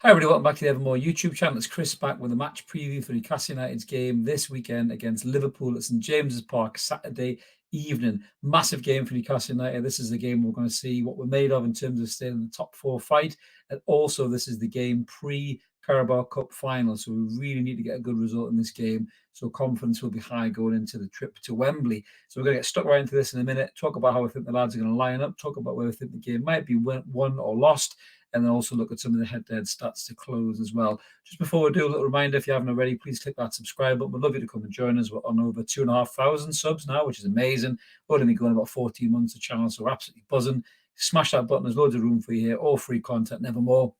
Hi everybody, welcome back to the Evermore YouTube channel. It's Chris back with a match preview for Newcastle United's game this weekend against Liverpool at St James's Park, Saturday evening. Massive game for Newcastle United. This is the game we're going to see what we're made of in terms of staying in the top four fight. And also, this is the game pre-Carabao Cup final. So we really need to get a good result in this game. So confidence will be high going into the trip to Wembley. So we're going to get stuck right into this in a minute. Talk about how I think the lads are going to line up. Talk about where I think the game might be won or lost. And then also look at some of the head-to-head stats to close as well. Just before we do, a little reminder, if you haven't already, please click that subscribe button. We'd love you to come and join us. We're on over 2,500 subs now, which is amazing. We're only going about 14 months of channel, so we're absolutely buzzing. Smash that button. There's loads of room for you here. All free content, never more.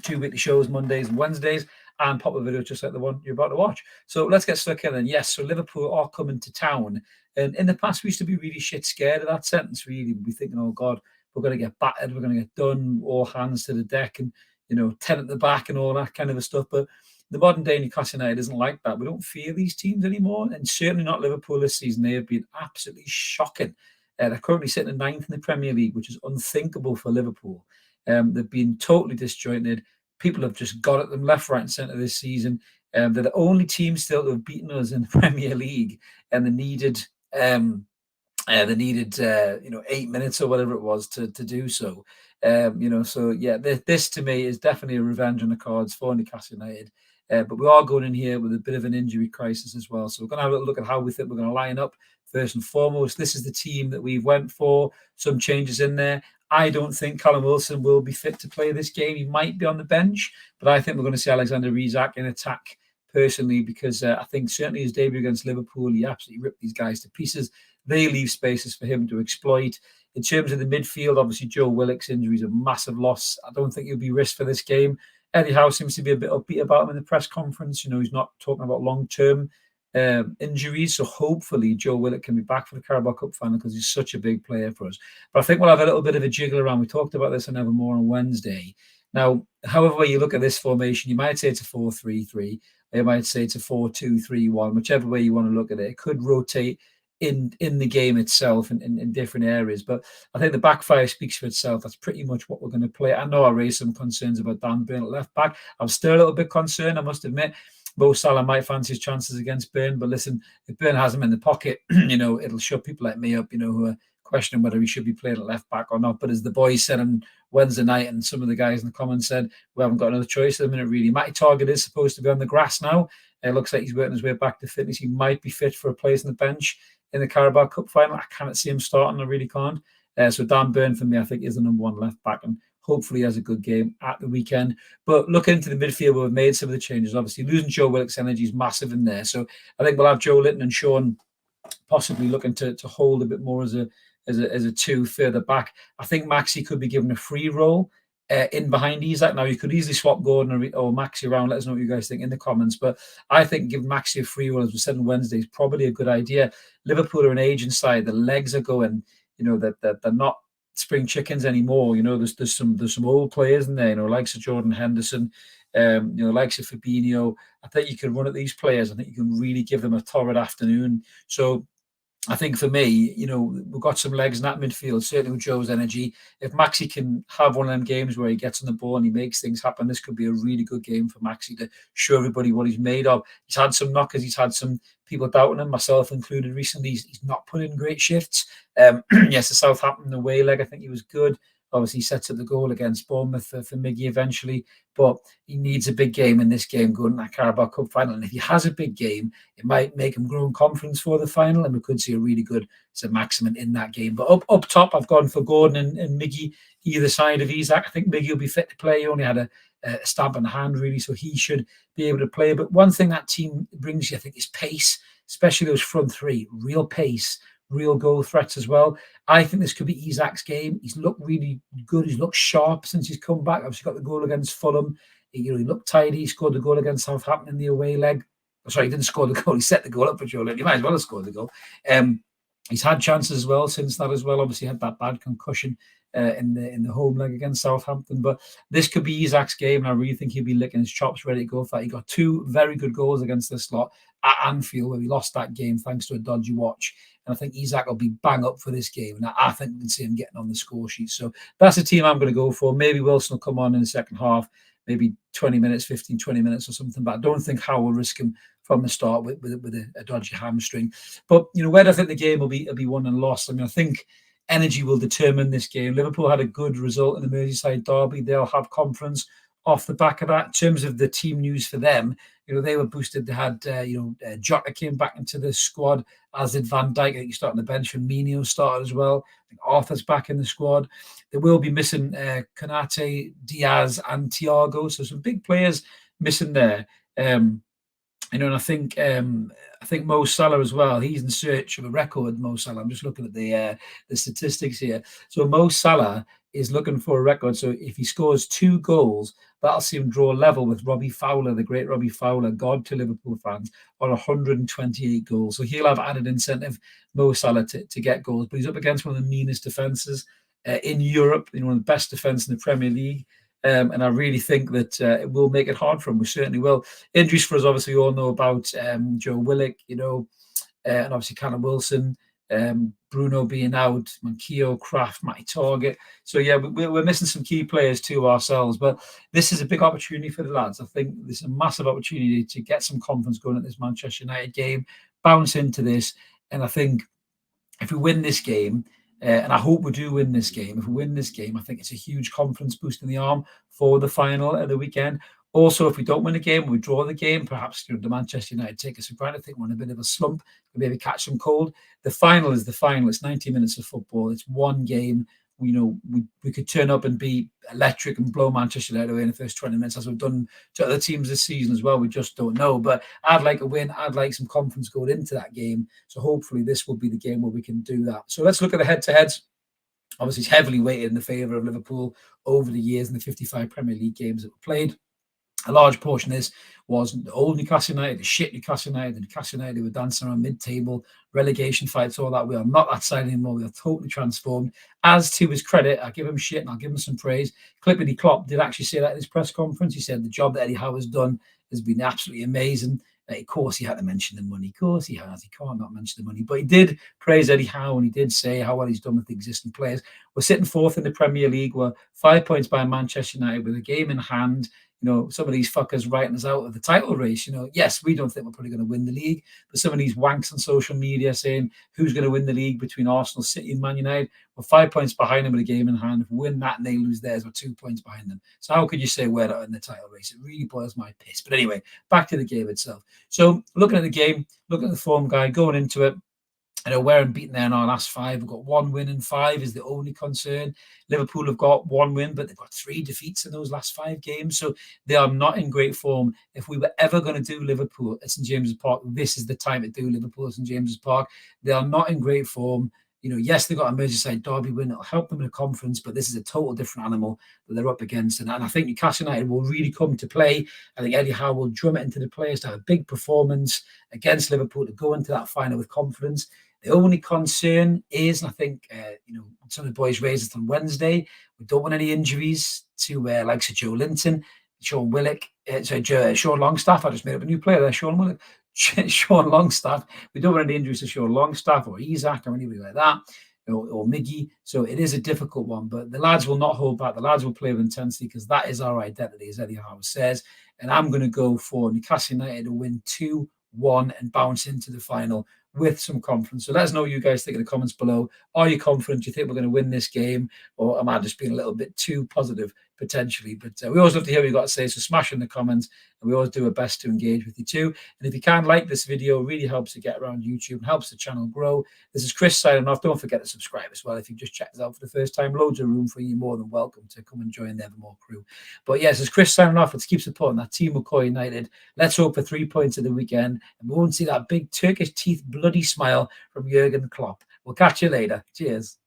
2 weekly shows, Mondays and Wednesdays, and pop a video just like the one you're about to watch. So let's get stuck in then. Yes, so Liverpool are coming to town. And in the past, we used to be really shit scared of that sentence, really. We'd be thinking, oh, God, we're going to get battered, we're going to get done, all hands to the deck and, 10 at the back and all that kind of stuff. But the modern day Newcastle United isn't like that. We don't fear these teams anymore, and certainly not Liverpool this season. They have been absolutely shocking. They're currently sitting at 9th in the Premier League, which is unthinkable for Liverpool. They've been totally disjointed. People have just got at them left, right and centre this season. They're the only team still to have beaten us in the Premier League, and they needed 8 minutes or whatever it was to do so. This to me is definitely a revenge on the cards for Newcastle United. But we are going in here with a bit of an injury crisis as well. So we're going to have a look at how we think we're going to line up. First and foremost, this is the team that we've went for. Some changes in there. I don't think Callum Wilson will be fit to play this game. He might be on the bench, but I think we're going to see Alexander Isak in attack personally, because I think certainly his debut against Liverpool, he absolutely ripped these guys to pieces. They leave spaces for him to exploit. In terms of the midfield, obviously Joe Willock's injury is a massive loss. I don't think he'll be risked for this game. Eddie Howe seems to be a bit upbeat about him in the press conference. He's not talking about long-term injuries. So hopefully Joe Willock can be back for the Carabao Cup final, because he's such a big player for us. But I think we'll have a little bit of a jiggle around. We talked about this on Evermore on Wednesday. Now, however way you look at this formation, you might say it's a 4-3-3. You might say it's a 4-2-3-1, whichever way you want to look at it. It could rotate in the game itself in different areas. But I think the backfire speaks for itself. That's pretty much what we're going to play. I know I raised some concerns about Dan Burn at left back. I'm still a little bit concerned, I must admit. Mo Salah might fancy his chances against Burn, but listen, if Burn has him in the pocket, it'll shut people like me up, who are questioning whether he should be playing at left back or not. But as the boys said on Wednesday night, and some of the guys in the comments said, we haven't got another choice at the minute, really. Matty Target is supposed to be on the grass now. It looks like he's working his way back to fitness. He might be fit for a place on the bench in the Carabao Cup final. I cannot see him starting. I really can't. So Dan Burn, for me, I think is the number one left back, and hopefully he has a good game at the weekend. But look into the midfield, where we've made some of the changes. Obviously, losing Joe Willock's energy is massive in there. So I think we'll have Joe Linton and Sean possibly looking to hold a bit more as a two further back. I think Maxi could be given a free role in behind Isak. Now, you could easily swap Gordon or Maxi around. Let us know what you guys think in the comments. But I think giving Maxi a free role, as we said on Wednesday, is probably a good idea. Liverpool are an aging side. The legs are going. That they're not spring chickens anymore. There's some old players in there. Likes of Jordan Henderson. Likes of Fabinho. I think you can run at these players. I think you can really give them a torrid afternoon. So I think for me, we've got some legs in that midfield, certainly with Joe's energy. If Maxi can have one of them games where he gets on the ball and he makes things happen, this could be a really good game for Maxi to show everybody what he's made of. He's had some knockers. He's had some people doubting him, myself included, recently. He's not put in great shifts. Yes, the Southampton away leg, I think he was good. Obviously, he sets up the goal against Bournemouth for Miggy eventually. But he needs a big game in this game going to that Carabao Cup final. And if he has a big game, it might make him grow in confidence for the final. And we could see a really good Saint-Maximin in that game. But up top, I've gone for Gordon and Miggy either side of Isak. I think Miggy will be fit to play. He only had a stamp on the hand, really, so he should be able to play. But one thing that team brings you, I think, is pace, especially those front three. Real pace, real goal threats as well. I think this could be Isak's game. He's looked really good. He's looked sharp since he's come back. Obviously got the goal against Fulham. He looked tidy. He scored the goal against Southampton in the away leg. Sorry, he didn't score the goal. He set the goal up for Joe Linton. He might as well have scored the goal. He's had chances as well since that as well. Obviously had that bad concussion in the home leg against Southampton. But this could be Isak's game, and I really think he'll be licking his chops, ready to go for that. He got 2 very good goals against this lot at Anfield, where we lost that game thanks to a dodgy watch. And I think Isak will be bang up for this game. And I think we can see him getting on the score sheet. So that's the team I'm going to go for. Maybe Wilson will come on in the second half. maybe 20 minutes, 15, 20 minutes or something. But I don't think Howe will risk him from the start with a dodgy hamstring. But, where do I think the game will be won and lost? I mean, I think energy will determine this game. Liverpool had a good result in the Merseyside derby. They'll have confidence off the back of that. In terms of the team news for them, they were boosted. They had, Jota came back into the squad, as did Van Dijk. I think he started on the bench, and Firmino started as well. I think Arthur's back in the squad. They will be missing Konate, Diaz, and Thiago. So some big players missing there. And I think Mo Salah as well. He's in search of a record. Mo Salah. I'm just looking at the statistics here. So Mo Salah is looking for a record. So if he scores 2 goals, that'll see him draw level with Robbie Fowler, the great Robbie Fowler, god to Liverpool fans, on 128 goals. So he'll have added incentive, Mo Salah, to get goals. But he's up against one of the meanest defences in Europe. One of the best defence in the Premier League. And I really think that it will make it hard for him. We certainly will. Injuries for us, obviously, we all know about Joe Willock, and obviously Callum Wilson, Bruno being out, Manquillo, Kraft, Matty Target. So, yeah, we're missing some key players too ourselves. But this is a big opportunity for the lads. I think this is a massive opportunity to get some confidence going at this Manchester United game, bounce into this. And I think if we win this game, and I hope we do win this game. If we win this game, I think it's a huge confidence boost in the arm for the final at the weekend. Also, if we don't win the game, we draw the game, perhaps the Manchester United take us for granted. I think we're in a bit of a slump, maybe catch some cold. The final is the final. It's 90 minutes of football. It's one game. We could turn up and be electric and blow Manchester United away in the first 20 minutes, as we've done to other teams this season as well. We just don't know. But I'd like a win. I'd like some confidence going into that game. So hopefully this will be the game where we can do that. So let's look at the head-to-heads. Obviously, it's heavily weighted in the favour of Liverpool over the years in the 55 Premier League games that were played. A large portion of this was the old Newcastle United, the shit Newcastle United, the Newcastle United who were dancing around mid-table, relegation fights, all that. We are not that side anymore. We are totally transformed. As to his credit, I give him shit and I'll give him some praise. Clippity Klopp did actually say that in his press conference. He said the job that Eddie Howe has done has been absolutely amazing. Of course, he had to mention the money. Of course, he has. He can't not mention the money. But he did praise Eddie Howe, and he did say how well he's done with the existing players. We're sitting 4th in the Premier League. We're 5 points behind Manchester United with a game in hand. Some of these fuckers writing us out of the title race. Yes, we don't think we're probably going to win the league, but some of these wanks on social media saying who's going to win the league between Arsenal, City, and Man United. We're 5 points behind them with a game in hand. If we win that and they lose theirs, we're 2 points behind them. So how could you say we're not in the title race? It really boils my piss. But anyway, back to the game itself. So looking at the game, looking at the form guide, going into it, we're unbeaten there in our last 5. We've got 1 win in 5 is the only concern. Liverpool have got 1 win, but they've got 3 defeats in those last 5 games. So they are not in great form. If we were ever going to do Liverpool at St James's Park, this is the time to do Liverpool at St James's Park. They are not in great form. Yes, they've got a Merseyside derby win. It'll help them in the conference, but this is a total different animal that they're up against. And I think Newcastle United will really come to play. I think Eddie Howe will drum it into the players to have a big performance against Liverpool to go into that final with confidence. The only concern is, and I think, some of the boys raised it on Wednesday, we don't want any injuries to like Sir Joe Linton, Sean Willock, Sean Longstaff. I just made up a new player there, Sean Willock. Sean Longstaff. We don't want any injuries to Sean Longstaff or Isaac or anybody like that, or Miggy. So it is a difficult one, but the lads will not hold back. The lads will play with intensity because that is our identity, as Eddie Howe says. And I'm going to go for Newcastle United to win 2-1 and bounce into the final with some confidence. So let us know what you guys think in the comments below. Are you confident? Do you think we're going to win this game? Or am I just being a little bit too positive potentially? But we always love to hear what you've got to say. So smash in the comments, and we always do our best to engage with you too. And if you can, like this video, it really helps to get around YouTube and helps the channel grow. This is Chris signing off. Don't forget to subscribe as well. If you've just checked us out for the first time, loads of room for you. More than welcome to come and join the Evermore crew. But yes, it's Chris signing off. Let's keep supporting that team of Core United. Let's hope for 3 points at the weekend, and we won't see that big Turkish teeth bloody smile from Jurgen Klopp. We'll catch you later. Cheers.